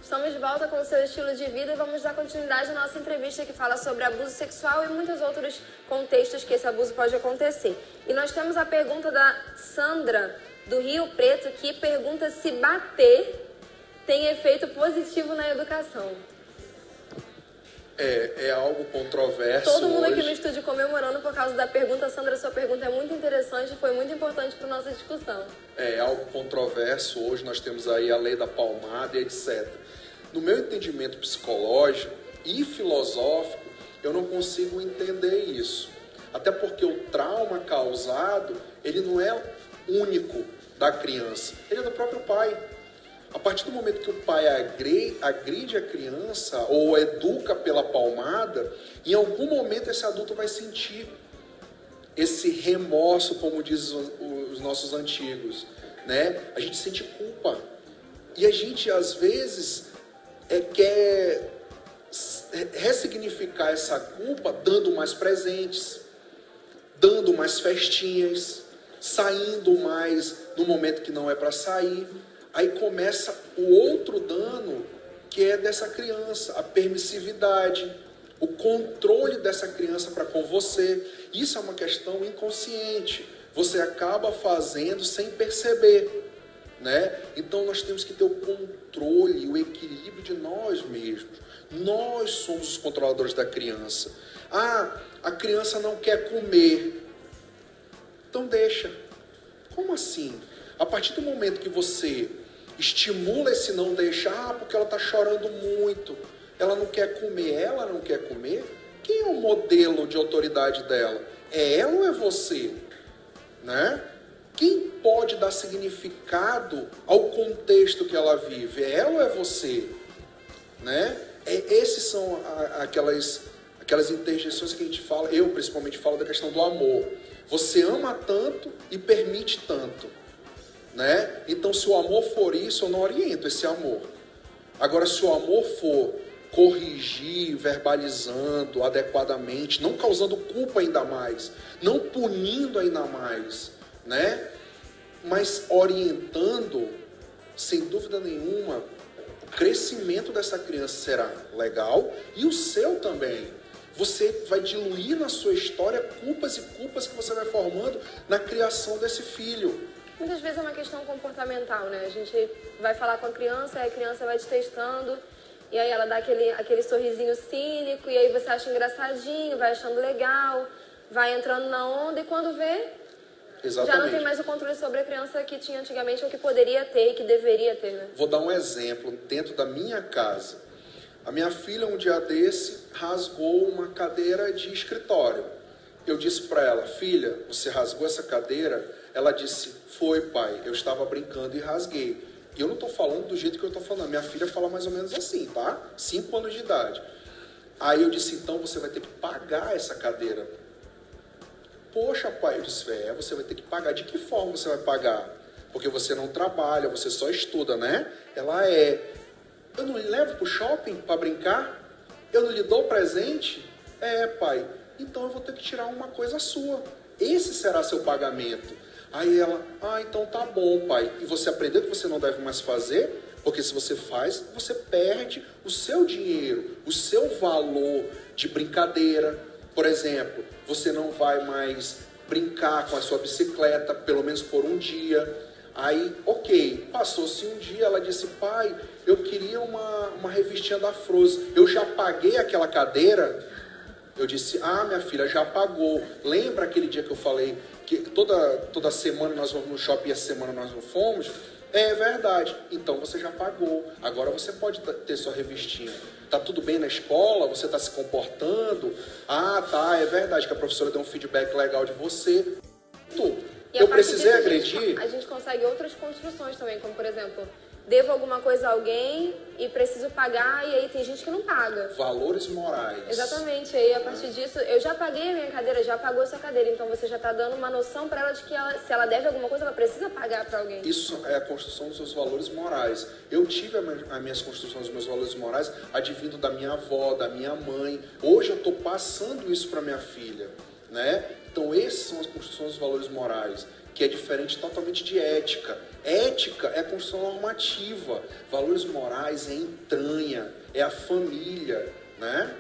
Estamos de volta com o seu estilo de vida e vamos dar continuidade à nossa entrevista que fala sobre abuso sexual e muitos outros contextos que esse abuso pode acontecer. E nós temos a pergunta da Sandra, do Rio Preto, que pergunta se bater tem efeito positivo na educação. É algo controverso. Todo mundo aqui no estúdio comemorando por causa da pergunta. Sandra, sua pergunta é muito interessante e foi muito importante para a nossa discussão. É algo controverso. Hoje nós temos aí a lei da palmada e etc. No meu entendimento psicológico e filosófico, eu não consigo entender isso. Até porque o trauma causado, ele não é único da criança, ele é do próprio pai. A partir do momento que o pai agride a criança ou educa pela palmada, em algum momento esse adulto vai sentir esse remorso, como dizem os nossos antigos, né? A gente sente culpa. E a gente, às vezes, quer ressignificar essa culpa dando mais presentes, dando mais festinhas, saindo mais no momento que não é para sair. Aí começa o outro dano, que é dessa criança, a permissividade, o controle dessa criança para com você. Isso é uma questão inconsciente. Você acaba fazendo sem perceber, né? Então nós temos que ter o controle, o equilíbrio de nós mesmos. Nós somos os controladores da criança. Ah, a criança não quer comer. Então deixa. Como assim? A partir do momento que você estimula esse não deixar, porque ela está chorando muito, ela não quer comer, quem é o modelo de autoridade dela? É ela ou é você? Né? Quem pode dar significado ao contexto que ela vive? É ela ou é você? Né? Esses são aquelas interjeições que a gente fala, eu principalmente falo da questão do amor. Você ama tanto e permite tanto. Né? Então, se o amor for isso, eu não oriento esse amor. Agora, se o amor for corrigir, verbalizando adequadamente, não causando culpa ainda mais, não punindo ainda mais, né? Mas orientando, sem dúvida nenhuma, o crescimento dessa criança será legal e o seu também. Você vai diluir na sua história culpas e culpas que você vai formando na criação desse filho. Muitas vezes é uma questão comportamental, né? A gente vai falar com a criança, aí a criança vai te testando, e aí ela dá aquele sorrisinho cínico, e aí você acha engraçadinho, vai achando legal, vai entrando na onda, e quando vê, exatamente, já não tem mais o controle sobre a criança que tinha antigamente, ou que poderia ter e que deveria ter, né? Vou dar um exemplo dentro da minha casa. A minha filha, um dia desse, rasgou uma cadeira de escritório. Eu disse para ela: filha, você rasgou essa cadeira? Ela disse: foi, pai, eu estava brincando e rasguei. E eu não estou falando do jeito que eu estou falando. Minha filha fala mais ou menos assim, tá? 5 anos de idade. Aí eu disse: então você vai ter que pagar essa cadeira. Poxa, pai, eu disse: você vai ter que pagar. De que forma você vai pagar? Porque você não trabalha, você só estuda, né? Ela eu não lhe levo para o shopping para brincar? Eu não lhe dou presente? Pai, então eu vou ter que tirar uma coisa sua. Esse será seu pagamento. Aí ela: então tá bom, pai. E você aprendeu que você não deve mais fazer? Porque se você faz, você perde o seu dinheiro, o seu valor de brincadeira. Por exemplo, você não vai mais brincar com a sua bicicleta, pelo menos por um dia. Aí, ok, passou-se um dia, ela disse: pai, eu queria uma revistinha da Frozen. Eu já paguei aquela cadeira? Eu disse: minha filha, já pagou. Lembra aquele dia que eu falei que toda semana nós vamos no shopping e essa semana nós não fomos? É verdade. Então você já pagou. Agora você pode ter sua revistinha. Tá tudo bem na escola? Você está se comportando? Tá, é verdade que a professora deu um feedback legal de você. Eu precisei agredir. A gente consegue outras construções também, como por exemplo, devo alguma coisa a alguém e preciso pagar, e aí tem gente que não paga. Valores morais. Exatamente, aí a partir disso, eu já paguei a minha cadeira, já pagou a sua cadeira, então você já está dando uma noção para ela de que se ela deve alguma coisa, ela precisa pagar para alguém. Isso é a construção dos seus valores morais. Eu tive as minhas construções dos meus valores morais advindo da minha avó, da minha mãe. Hoje eu estou passando isso para minha filha, né? Então essas são as construções dos valores morais, que é diferente totalmente de ética. Ética é a construção normativa. Valores morais é entranha, é a família, né?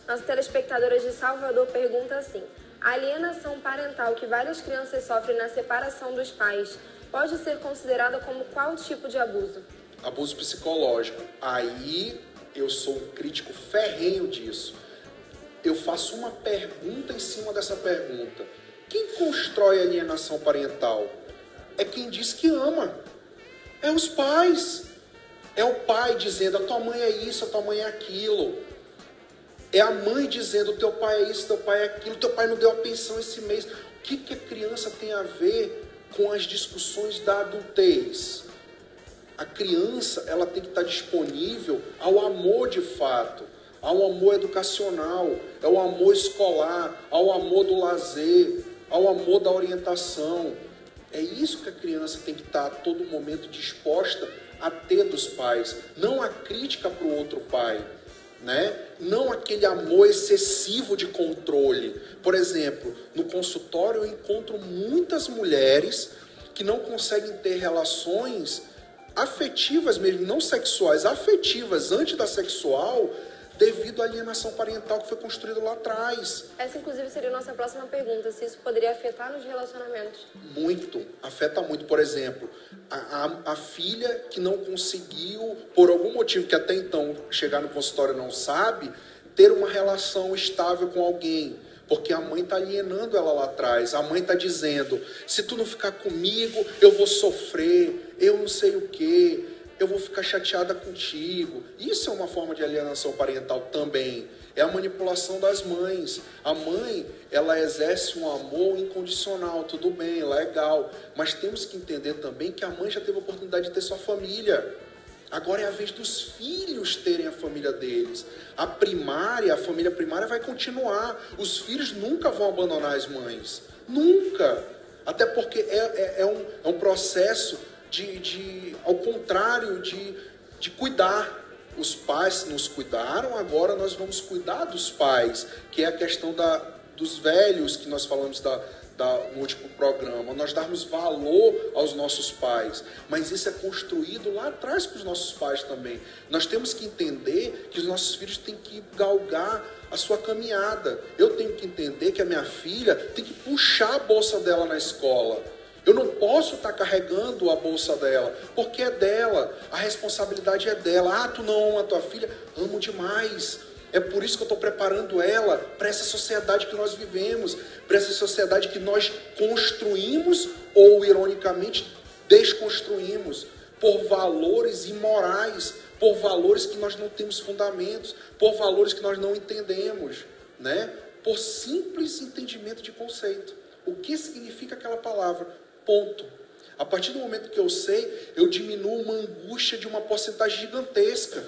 Nossa telespectadora de Salvador pergunta assim: a alienação parental que várias crianças sofrem na separação dos pais pode ser considerada como qual tipo de abuso? Abuso psicológico. Aí eu sou um crítico ferrenho disso. Eu faço uma pergunta em cima dessa pergunta. Quem constrói a alienação parental? É quem diz que ama. É os pais. É o pai dizendo, a tua mãe é isso, a tua mãe é aquilo. É a mãe dizendo, teu pai é isso, teu pai é aquilo, teu pai não deu a pensão esse mês. O que a criança tem a ver com as discussões da adultez? A criança, ela tem que estar disponível ao amor de fato, ao amor educacional, ao amor escolar, ao amor do lazer, ao amor da orientação. É isso que a criança tem que estar a todo momento disposta a ter dos pais. Não a crítica para o outro pai, né? Não aquele amor excessivo de controle. Por exemplo, no consultório eu encontro muitas mulheres que não conseguem ter relações afetivas mesmo, não sexuais, afetivas antes da sexual, devido à alienação parental que foi construída lá atrás. Essa, inclusive, seria a nossa próxima pergunta, se isso poderia afetar nos relacionamentos. Muito, afeta muito. Por exemplo, a filha que não conseguiu, por algum motivo que até então chegar no consultório não sabe, ter uma relação estável com alguém, porque a mãe está alienando ela lá atrás. A mãe está dizendo, se tu não ficar comigo, eu vou sofrer, eu não sei o quê, eu vou ficar chateada contigo. Isso é uma forma de alienação parental também. É a manipulação das mães. A mãe, ela exerce um amor incondicional, tudo bem, legal. Mas temos que entender também que a mãe já teve a oportunidade de ter sua família. Agora é a vez dos filhos terem a família deles. A família primária vai continuar. Os filhos nunca vão abandonar as mães. Nunca. Até porque é um processo ao contrário, de cuidar. Os pais nos cuidaram, agora nós vamos cuidar dos pais, que é a questão dos velhos que nós falamos no último programa, nós darmos valor aos nossos pais, mas isso é construído lá atrás com os nossos pais também. Nós temos que entender que os nossos filhos têm que galgar a sua caminhada. Eu tenho que entender que a minha filha tem que puxar a bolsa dela na escola. Eu não posso estar carregando a bolsa dela, porque é dela, a responsabilidade é dela. Ah, tu não ama a tua filha? Amo demais. É por isso que eu estou preparando ela para essa sociedade que nós vivemos, para essa sociedade que nós construímos ou, ironicamente, desconstruímos por valores imorais, por valores que nós não temos fundamentos, por valores que nós não entendemos, né? Por simples entendimento de conceito. O que significa aquela palavra? Ponto. A partir do momento que eu sei, eu diminuo uma angústia de uma porcentagem gigantesca.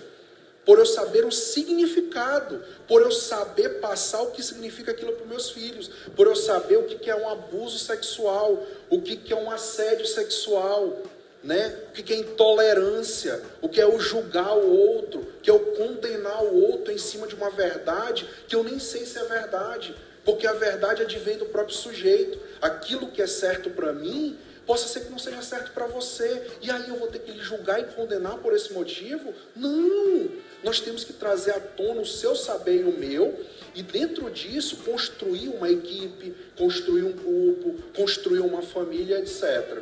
Por eu saber o significado, por eu saber passar o que significa aquilo para os meus filhos, por eu saber o que é um abuso sexual, o que é um assédio sexual, né? O que é intolerância, o que é o julgar o outro, o que é o condenar o outro em cima de uma verdade que eu nem sei se é verdade, porque a verdade advém do próprio sujeito. Aquilo que é certo para mim, possa ser que não seja certo para você. E aí eu vou ter que lhe julgar e condenar por esse motivo? Não! Nós temos que trazer à tona o seu saber e o meu, e dentro disso construir uma equipe, construir um grupo, construir uma família, etc.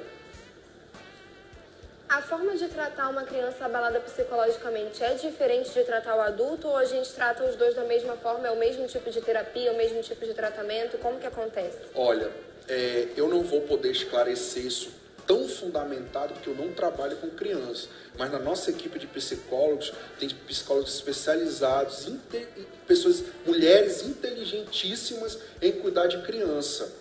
A forma de tratar uma criança abalada psicologicamente é diferente de tratar o adulto, ou a gente trata os dois da mesma forma, é o mesmo tipo de terapia, o mesmo tipo de tratamento? Como que acontece? Olha, eu não vou poder esclarecer isso tão fundamentado, porque eu não trabalho com criança, mas na nossa equipe de psicólogos, tem psicólogos especializados, mulheres inteligentíssimas em cuidar de criança,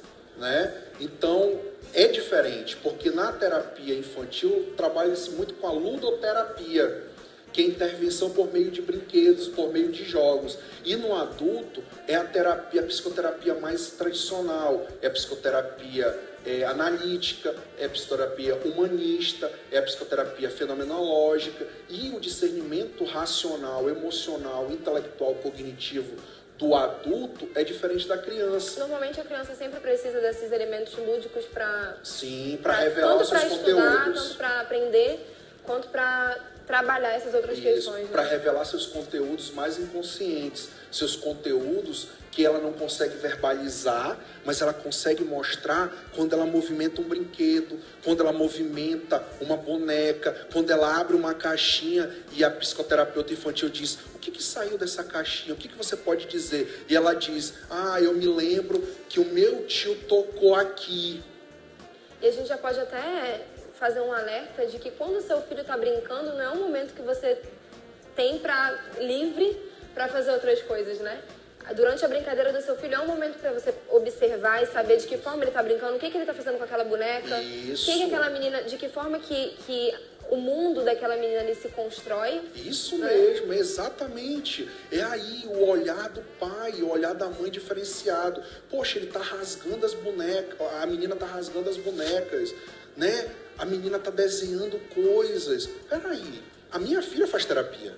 né? Então, é diferente, porque na terapia infantil trabalha-se muito com a ludoterapia, que é intervenção por meio de brinquedos, por meio de jogos. E no adulto é a terapia, a psicoterapia mais tradicional, é a psicoterapia analítica, é a psicoterapia humanista, é a psicoterapia fenomenológica, e o discernimento racional, emocional, intelectual, cognitivo do adulto é diferente da criança. Normalmente a criança sempre precisa desses elementos lúdicos para... Sim, para revelar os seus conteúdos. Tanto para aprender, quanto para trabalhar essas outras questões. Para revelar seus conteúdos mais inconscientes, seus conteúdos que ela não consegue verbalizar, mas ela consegue mostrar quando ela movimenta um brinquedo, quando ela movimenta uma boneca, quando ela abre uma caixinha e a psicoterapeuta infantil diz: o que saiu dessa caixinha? O que você pode dizer? E ela diz: eu me lembro que o meu tio tocou aqui. E a gente já pode até fazer um alerta de que quando o seu filho está brincando, não é um momento que você tem livre para fazer outras coisas, né? Durante a brincadeira do seu filho é um momento para você observar e saber de que forma ele está brincando, o que ele está fazendo com aquela boneca, quem é aquela menina, de que forma que o mundo daquela menina ali se constrói. Isso mesmo, exatamente. É aí o olhar do pai, o olhar da mãe diferenciado. Poxa, ele está rasgando as bonecas, a menina está rasgando as bonecas, né? A menina está desenhando coisas. Peraí, a minha filha faz terapia.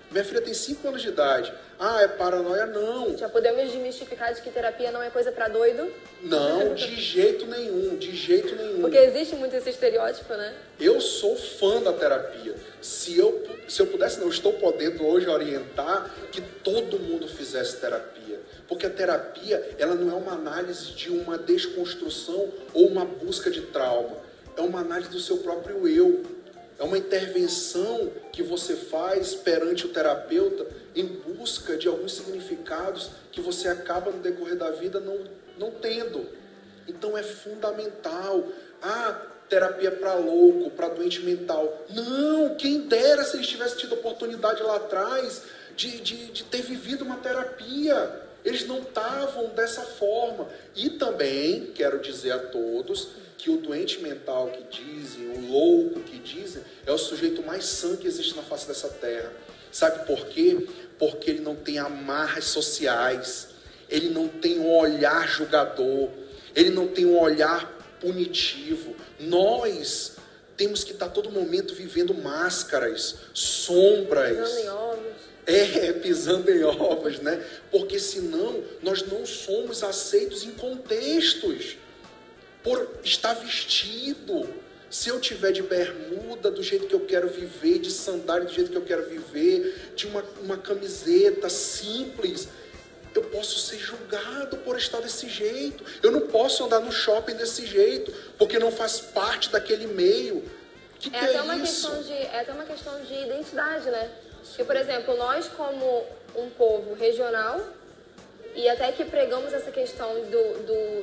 Minha filha tem 5 anos de idade. É paranoia? Não. Já podemos desmistificar de que terapia não é coisa para doido? Não, de jeito nenhum, de jeito nenhum. Porque existe muito esse estereótipo, né? Eu sou fã da terapia. Se eu pudesse, não estou podendo hoje orientar que todo mundo fizesse terapia. Porque a terapia, ela não é uma análise de uma desconstrução ou uma busca de trauma. É uma análise do seu próprio eu. É uma intervenção que você faz perante o terapeuta em busca de alguns significados que você acaba no decorrer da vida não tendo. Então é fundamental. Terapia para louco, para doente mental. Não, quem dera se eles tivessem tido oportunidade lá atrás de ter vivido uma terapia. Eles não estavam dessa forma. E também quero dizer a todos que o doente mental que dizem, o louco que dizem, é o sujeito mais sã que existe na face dessa terra. Sabe por quê? Porque ele não tem amarras sociais, ele não tem um olhar julgador, ele não tem um olhar punitivo. Nós temos que estar todo momento vivendo máscaras, sombras. Pisando em ovos. Pisando em ovos, né? Porque senão nós não somos aceitos em contextos. Por estar vestido. Se eu tiver de bermuda do jeito que eu quero viver, de sandália do jeito que eu quero viver, de uma camiseta simples, eu posso ser julgado por estar desse jeito. Eu não posso andar no shopping desse jeito, porque não faz parte daquele meio. Que é isso? É até uma questão de identidade, né? Porque, por exemplo, nós como um povo regional, e até que pregamos essa questão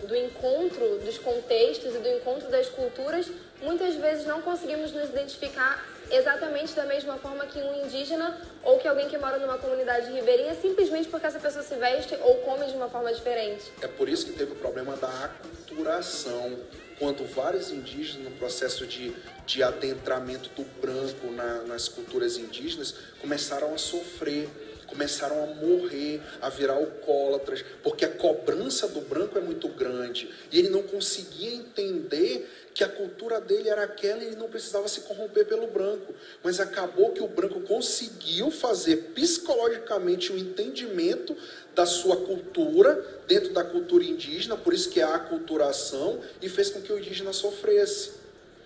do encontro dos contextos e do encontro das culturas, muitas vezes não conseguimos nos identificar exatamente da mesma forma que um indígena ou que alguém que mora numa comunidade ribeirinha, simplesmente porque essa pessoa se veste ou come de uma forma diferente. É por isso que teve o problema da aculturação, quando vários indígenas, no processo de adentramento do branco nas culturas indígenas, começaram a sofrer, começaram a morrer, a virar alcoólatras, porque a cobrança do branco é muito grande. E ele não conseguia entender que a cultura dele era aquela e ele não precisava se corromper pelo branco. Mas acabou que o branco conseguiu fazer psicologicamente o entendimento da sua cultura, dentro da cultura indígena, por isso que é a aculturação, e fez com que o indígena sofresse.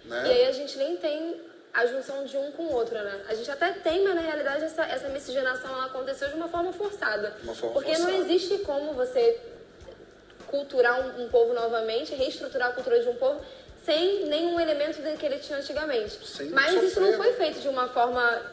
Né? E aí a gente nem tem a junção de um com o outro, né? A gente até tem, mas na realidade essa miscigenação ela aconteceu de uma forma forçada. Porque não existe como você culturar um povo novamente, reestruturar a cultura de um povo sem nenhum elemento que ele tinha antigamente. Mas isso não foi feito de uma forma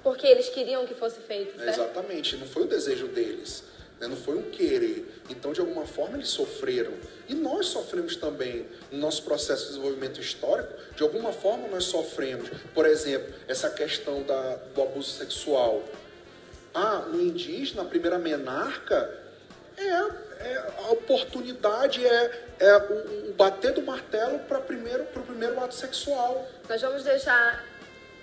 porque eles queriam que fosse feito, certo? Exatamente, não foi o desejo deles. Não foi um querer. Então, de alguma forma, eles sofreram. E nós sofremos também. No nosso processo de desenvolvimento histórico, de alguma forma nós sofremos. Por exemplo, essa questão do abuso sexual. No indígena, a primeira menarca é o oportunidade o bater do martelo para o primeiro ato sexual. Nós vamos deixar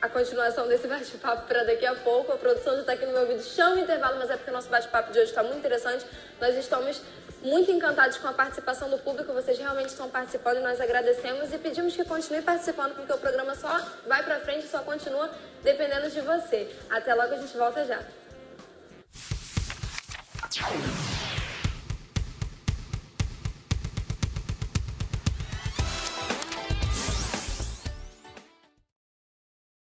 a continuação desse bate-papo para daqui a pouco. A produção já está aqui no meu vídeo, chama o intervalo, mas é porque o nosso bate-papo de hoje está muito interessante. Nós estamos muito encantados com a participação do público, vocês realmente estão participando e nós agradecemos e pedimos que continue participando, porque o programa só vai para frente e só continua dependendo de você. Até logo, a gente volta já.